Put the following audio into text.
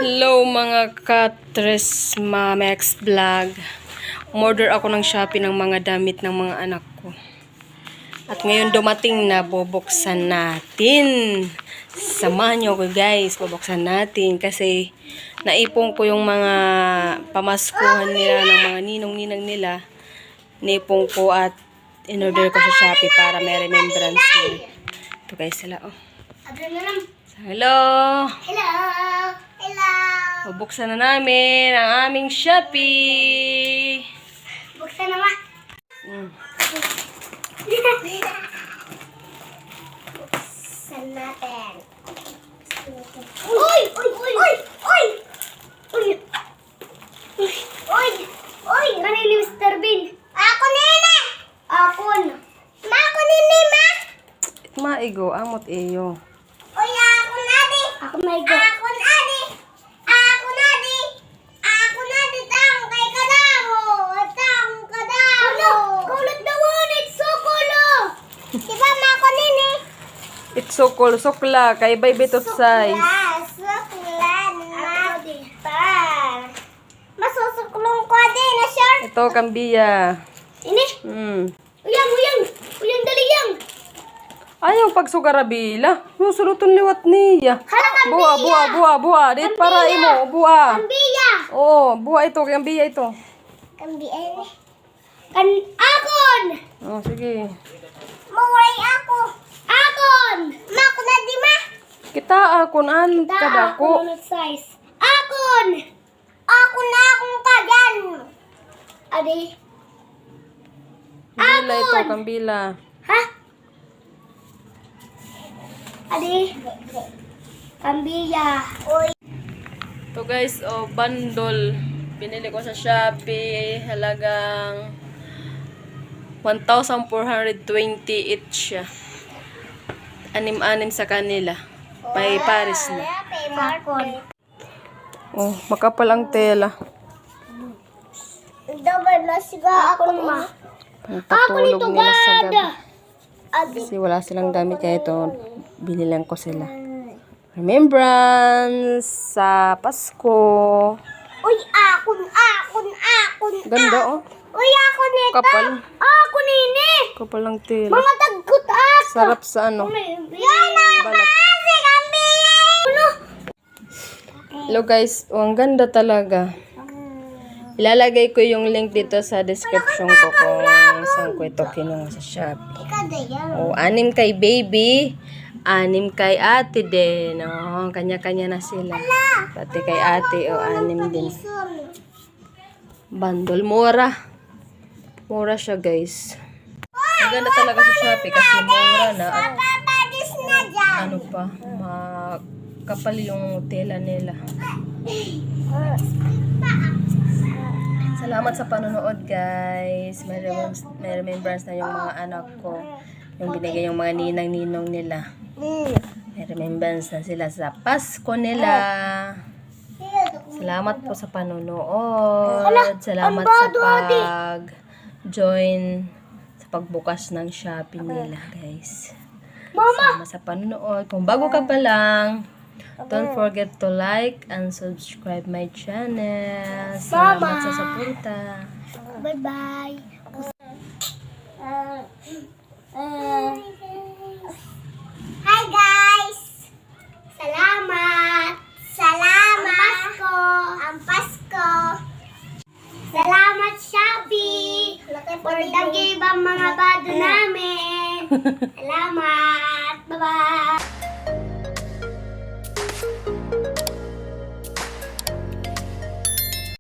Hello mga katres Mamex Vlog. Umorder ako ng Shopee ng mga damit ng mga anak ko. At ngayon dumating na, bubuksan natin. Samahan nyo ko guys, bubuksan natin. Kasi naipon ko yung mga pamaskuhan nila ng mga ninong-ninang nila. Naipon ko at in-order ko sa Shopee para may remembrance nila. Ito guys sila oh. Hello! Hello! Hello! Bubuksan na namin ang aming Shopee. Buksan naman. Buksan natin. Uy! Uy! Uy! Uy! Uy! Uy! Uy! Uy! Kanini, Mr. Bean? Ako nene! Akon. Ma, ako nene, ma! Maigo, amot iyo. Uy, ako na di! Ako maigo. Ako na di! Ako na di! Ako na di! Tang kay kadamo! Tang kadamo! Kulot na wunit! Sukulo! Diba ma ako nene? It's so cool. Sukla. Kay by bit of size. Sukla na pa. Masusuklong ko din na short. Ito, kambiya. Ini? Uyang, uyang. Uyang dali yang. Ayaw pagsugarabila. Susuluton liwat niya. Buha. Dit para imo. Buha. Kambiya. Oo, buha ito. Kambiya ito. Kambiya ini. Akon. Oh, sige. Maway ako. Akon. Ma ako na di ma. Kita akon an kadako. Size. Akon. Ako na akong kagan. Adi. Kambila ito, Akon. kambila. Ha? Adi. Kambiya. Uy. Ito guys, oh, bundle. Binili ko sa Shopee. Halagang 1,420 each siya. Anim-anim sa kanila. May Paris na. Akon. Oh, makapal ang tela. Dabar na siga ako ma. Pangpatulog Ako nito nila sa gabi. gada. Adi. Kasi wala silang damit kaya ito, binilang ko sila. Remembrance sa Pasko. Uy, akon. Ganda oh. Uy, ako nito. Kapal. Ako nini. Kapal ang tela. Mga tagkut ako. Sarap sa ano. Yan na Balat. si kambiya. Ano? Hello guys, oh, ang ganda talaga. Ilalagay ko yung link dito sa description ko kung saan ko ito kinuha sa Shopee. Ikaw da yan. Oh, 6 kay baby, 6 kay ate din. Oh, kanya-kanya na sila. Pati kay ate, oh, 6 din. Bundle, mura. Mura siya, guys. Ang ganda talaga sa Shopee kasi mura na. At Papadis na dyan. ano pa, makapal yung tela nila. Salamat sa panonood, guys. May remembrance na yung mga anak ko. Yung binigay yung mga ninang-ninong nila. May remembrance na sila sa Pasko nila. Salamat po sa panonood. Salamat sa pag-join sa pagbukas ng Shopee nila, guys. Salamat sa panonood. Kung bago ka pa lang, don't forget to like and subscribe my channel. Salamat sa suporta. Bye-bye. Hi guys! Salamat! Salamat! Ang Pasko! Salamat Shopee! For the give ang mga bado namin! Salamat! Bye-bye!